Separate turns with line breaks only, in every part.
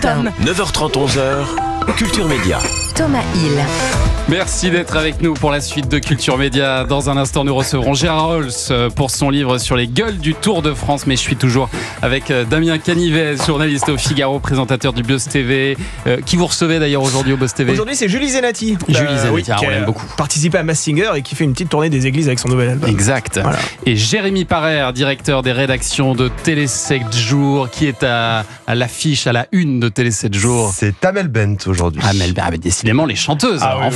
Tom.
9h30, 11h, Culture Média.
Thomas Hill.
Merci d'être avec nous pour la suite de Culture Média. Dans un instant, nous recevrons Gérard Holz pour son livre sur les gueules du Tour de France. Mais je suis toujours avec Damien Canivez, journaliste au Figaro, présentateur du Buzz TV, qui vous recevez d'ailleurs aujourd'hui au Buzz TV.
Aujourd'hui, c'est Julie Zenati.
Julie Zenati,
oui,
on l'aime beaucoup.
Participé à Masked Singer et qui fait une petite tournée des églises avec son nouvel album.
Exact. Voilà. Et Jérémy Parère, directeur des rédactions de Télé 7 jours, qui est à l'affiche, à la une de Télé 7 jours.
C'est Amel Bent aujourd'hui.
Amel Bent, décidément les chanteuses, en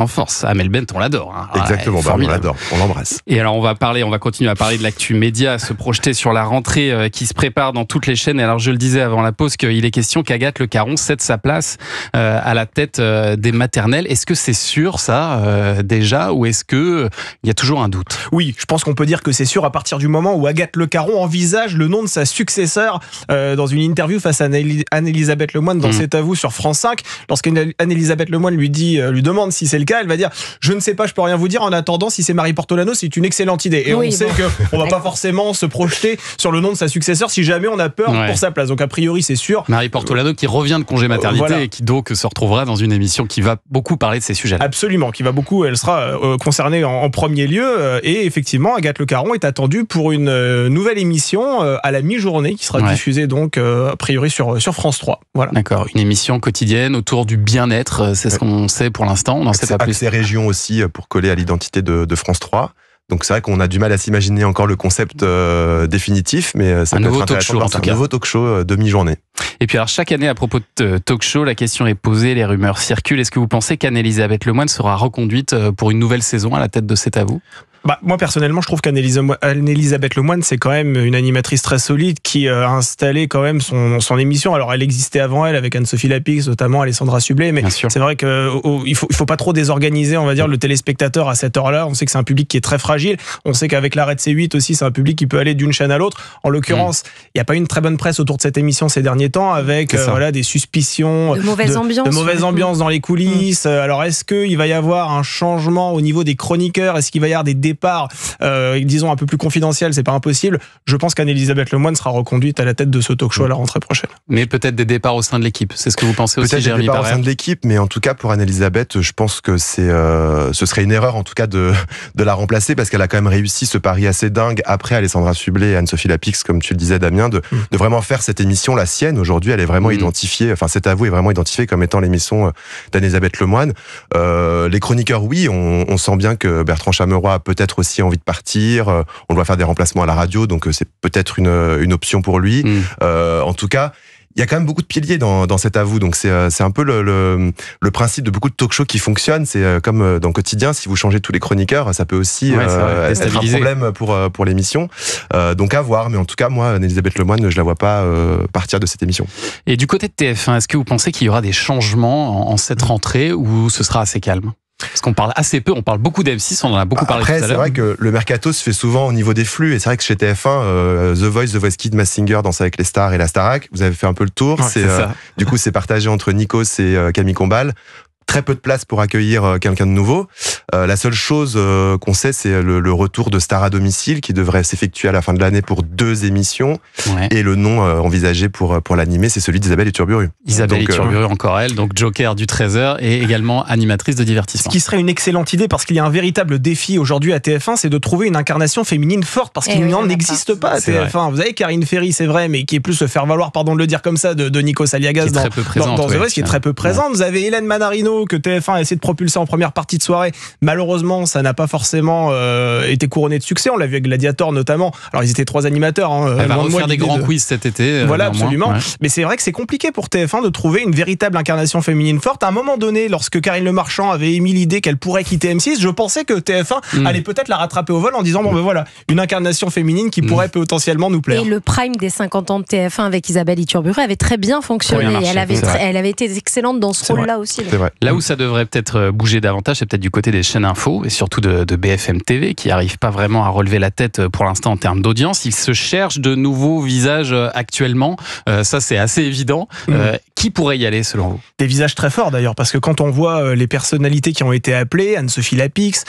force. Amel Bent, on l'adore. Hein.
Exactement, on l'adore, on l'embrasse.
Et alors on va continuer à parler de l'actu média, se projeter sur la rentrée qui se prépare dans toutes les chaînes. Et alors je le disais avant la pause qu'il est question qu'Agathe Le Caron cède sa place à la tête des maternelles. Est-ce que c'est sûr ça déjà, ou est-ce que il y a toujours un doute?
Oui, je pense qu'on peut dire que c'est sûr à partir du moment où Agathe Le Caron envisage le nom de sa successeur dans une interview face à Anne-Elisabeth Lemoine dans C'est à vous sur France 5. Lorsqu'Anne-Elisabeth Lemoine lui demande si c'est le cas, elle va dire « Je ne sais pas, je peux rien vous dire. En attendant, si c'est Marie Portolano, c'est une excellente idée. » Et on sait qu'on va pas forcément se projeter sur le nom de sa successeur si jamais on a peur pour sa place. Donc a priori, c'est sûr.
Marie Portolano qui revient de congé maternité et qui donc se retrouvera dans une émission qui va beaucoup parler de ces sujets-là.
Absolument, qui va beaucoup, elle sera concernée en premier lieu. Et effectivement, Agathe Le Caron est attendue pour une nouvelle émission à la mi-journée qui sera diffusée donc a priori sur France 3. Voilà.
D'accord, une émission quotidienne autour du bien-être, c'est ce qu'on sait pour l'instant, on n'en sait pas plus.
Accès région aussi pour coller à l'identité de France 3. Donc c'est vrai qu'on a du mal à s'imaginer encore le concept définitif, mais ça peut être intéressant. Un nouveau talk show demi-journée.
Et puis alors chaque année à propos de talk show, la question est posée, les rumeurs circulent. Est-ce que vous pensez qu'Anne-Elisabeth Lemoine sera reconduite pour une nouvelle saison à la tête de C'est à vous ?
Moi personnellement je trouve qu'Anne-Elisabeth Lemoine c'est quand même une animatrice très solide qui a installé quand même son émission. Alors elle existait avant elle avec Anne-Sophie Lapix, notamment Alessandra Sublet, mais c'est vrai qu'il faut pas trop désorganiser on va dire le téléspectateur à cette heure-là. On sait que c'est un public qui est très fragile, on sait qu'avec l'arrêt de C8 aussi c'est un public qui peut aller d'une chaîne à l'autre. En l'occurrence il n'y a pas eu une très bonne presse autour de cette émission ces derniers temps avec des suspicions
de mauvaise
ambiance dans les coulisses. Alors est-ce qu'il va y avoir un changement au niveau des chroniqueurs, est-ce qu'il va y avoir des départs, disons un peu plus confidentiels, c'est pas impossible. Je pense qu'Anne-Elisabeth Lemoine sera reconduite à la tête de ce talk show à la rentrée prochaine.
Mais peut-être des départs au sein de l'équipe, c'est ce que vous pensez aussi, Jérémy Parère?
Peut-être des départs au sein de l'équipe, mais en tout cas pour Anne-Elisabeth, je pense que ce serait une erreur en tout cas de la remplacer, parce qu'elle a quand même réussi ce pari assez dingue après Alessandra Sublet et Anne-Sophie Lapix, comme tu le disais Damien, de vraiment faire cette émission la sienne. Aujourd'hui elle est vraiment identifiée, enfin C'est à vous est vraiment identifiée comme étant l'émission d'Anne-Elisabeth Lemoine. Les chroniqueurs, oui, on sent bien que Bertrand Chameroy a peut-être aussi envie de partir, on doit faire des remplacements à la radio, donc c'est peut-être une option pour lui. En tout cas, il y a quand même beaucoup de piliers dans C'est à vous, donc c'est un peu le principe de beaucoup de talk-shows qui fonctionnent. C'est comme dans le quotidien, si vous changez tous les chroniqueurs, ça peut aussi être un problème pour l'émission. Donc à voir, mais en tout cas, moi, Anne-Elisabeth Lemoine, je la vois pas partir de cette émission.
Et du côté de TF1, est-ce que vous pensez qu'il y aura des changements en cette rentrée, ou ce sera assez calme ? Parce qu'on parle assez peu, on parle beaucoup d'M6, on en a beaucoup parlé tout à l'heure.
Après, c'est vrai que le mercato se fait souvent au niveau des flux, et c'est vrai que chez TF1, The Voice Kids, Masked Singer, Danse avec les stars et la Starac, vous avez fait un peu le tour. Du coup, c'est partagé entre Nikos et Camille Combal. Très peu de place pour accueillir quelqu'un de nouveau. La seule chose qu'on sait, c'est le retour de Star à domicile qui devrait s'effectuer à la fin de l'année pour 2 émissions. Et le nom envisagé pour l'animer, c'est celui d'Isabelle Iturburu.
Isabelle Iturburu, encore elle, donc Joker du 13h et également animatrice de divertissement.
Ce qui serait une excellente idée, parce qu'il y a un véritable défi aujourd'hui à TF1, c'est de trouver une incarnation féminine forte, parce qu'il n'en existe pas à TF1. Vous avez Karine Ferry, c'est vrai, mais qui est plus le faire-valoir, pardon de le dire comme ça, de Nikos Aliagas dans The Voice, qui est très peu présente. Vous avez Hélène Manarino, que TF1 a essayé de propulser en première partie de soirée. Malheureusement, ça n'a pas forcément été couronné de succès. On l'a vu avec Gladiator notamment. Alors ils étaient 3 animateurs.
Elle va refaire des grands quiz cet été.
Voilà, absolument. Mais c'est vrai que c'est compliqué pour TF1 de trouver une véritable incarnation féminine forte. À un moment donné, lorsque Karine Le Marchand avait émis l'idée qu'elle pourrait quitter M6, je pensais que TF1 allait peut-être la rattraper au vol en disant voilà, une incarnation féminine qui pourrait potentiellement nous plaire.
Et le prime des 50 ans de TF1 avec Isabelle Iturburu avait très bien fonctionné. Elle avait été excellente dans ce rôle-là aussi.
Là où ça devrait peut-être bouger davantage, c'est peut-être du côté des chaînes info et surtout de BFM TV qui n'arrive pas vraiment à relever la tête pour l'instant en termes d'audience. Ils se cherchent de nouveaux visages actuellement. Ça, c'est assez évident. Qui pourrait y aller selon vous?
Des visages très forts d'ailleurs, parce que quand on voit les personnalités qui ont été appelées, Anne-Sophie Lapix,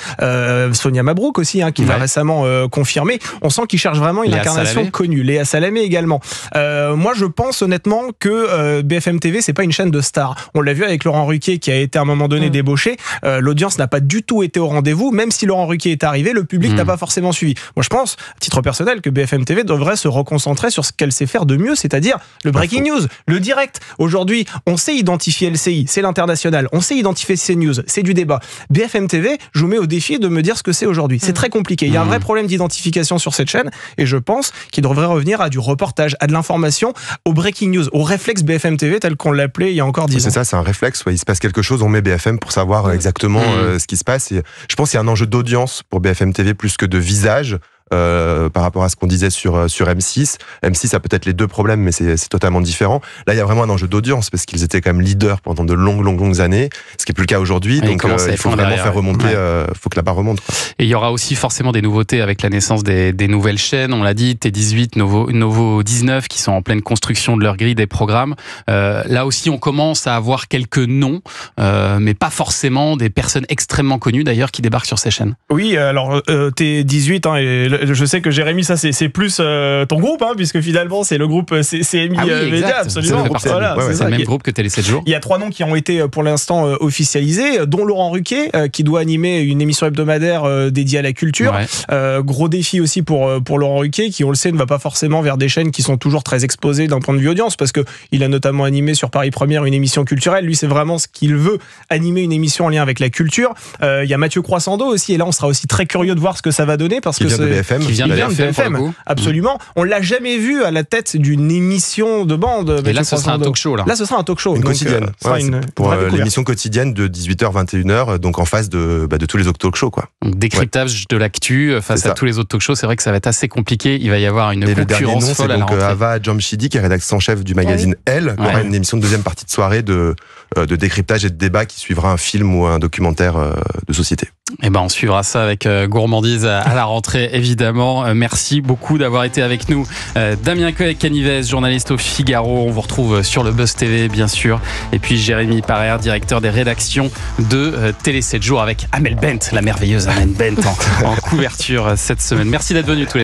Sonia Mabrouk aussi, qui l'a récemment confirmé, on sent qu'ils cherchent vraiment une incarnation connue. Léa Salamé également. Moi, je pense honnêtement que BFM TV, c'est pas une chaîne de stars. On l'a vu avec Laurent Ruquier qui a été à un moment donné débauché. L'audience n'a pas du tout été au rendez-vous. Même si Laurent Ruquier est arrivé, le public n'a pas forcément suivi. Moi, je pense, à titre personnel, que BFM TV devrait se reconcentrer sur ce qu'elle sait faire de mieux, c'est-à-dire le breaking news, le direct. Aujourd'hui, on sait identifier LCI, c'est l'international. On sait identifier CNews, c'est du débat. BFM TV, je vous mets au défi de me dire ce que c'est aujourd'hui. C'est très compliqué. Il y a un vrai problème d'identification sur cette chaîne et je pense qu'il devrait revenir à du reportage, à de l'information, au breaking news, au réflexe BFM TV tel qu'on l'appelait il y a encore 10 ans.
C'est ça, c'est un réflexe. Il se passe quelque chose, on met BFM pour savoir exactement ce qui se passe. Et je pense qu'il y a un enjeu d'audience pour BFM TV plus que de visage. Par rapport à ce qu'on disait sur M6. M6 a peut-être les deux problèmes, mais c'est totalement différent. Là, il y a vraiment un enjeu d'audience parce qu'ils étaient quand même leaders pendant de longues années, ce qui est plus le cas aujourd'hui. Donc, il faut vraiment faire remonter. Faut que la barre remonte.
Et il y aura aussi forcément des nouveautés avec la naissance des nouvelles chaînes. On l'a dit, T18, Novo 19, qui sont en pleine construction de leur grille des programmes. Là aussi, on commence à avoir quelques noms, mais pas forcément des personnes extrêmement connues d'ailleurs qui débarquent sur ces chaînes.
Oui, alors T18 je sais que Jérémy, ça c'est plus ton groupe, puisque finalement c'est le groupe CMI Média, absolument.
C'est le même groupe que Télé 7 jours.
Il y a 3 noms qui ont été pour l'instant officialisés, dont Laurent Ruquier, qui doit animer une émission hebdomadaire dédiée à la culture. Gros défi aussi pour Laurent Ruquier, qui on le sait ne va pas forcément vers des chaînes qui sont toujours très exposées d'un point de vue audience, parce que il a notamment animé sur Paris Première une émission culturelle. Lui, c'est vraiment ce qu'il veut, animer une émission en lien avec la culture. Il y a Mathieu Croissando aussi, et là on sera aussi très curieux de voir ce que ça va donner, parce que
qui
vient de BFM,
absolument. On l'a jamais vu à la tête d'une émission de bande.
Et là, ce sera un talk show.
Là, ce sera un talk show.
Une quotidienne. Pour l'émission quotidienne de 18h-21h, donc en face de tous les autres talk shows.
Donc, décryptage de l'actu face à tous les autres talk shows. C'est vrai que ça va être assez compliqué. Il va y avoir une concurrence folle à la rentrée.
Ava Jamshidi, qui est rédactrice en chef du magazine Elle, qui aura une émission de deuxième partie de soirée de décryptage et de débat qui suivra un film ou un documentaire de société.
Et on suivra ça avec gourmandise à la rentrée, évidemment. Merci beaucoup d'avoir été avec nous. Damien Canives, journaliste au Figaro. On vous retrouve sur le Buzz TV, bien sûr. Et puis Jérémy Parer, directeur des rédactions de Télé 7 jours avec Amel Bent, la merveilleuse Amel Bent en couverture cette semaine. Merci d'être venus tous les deux.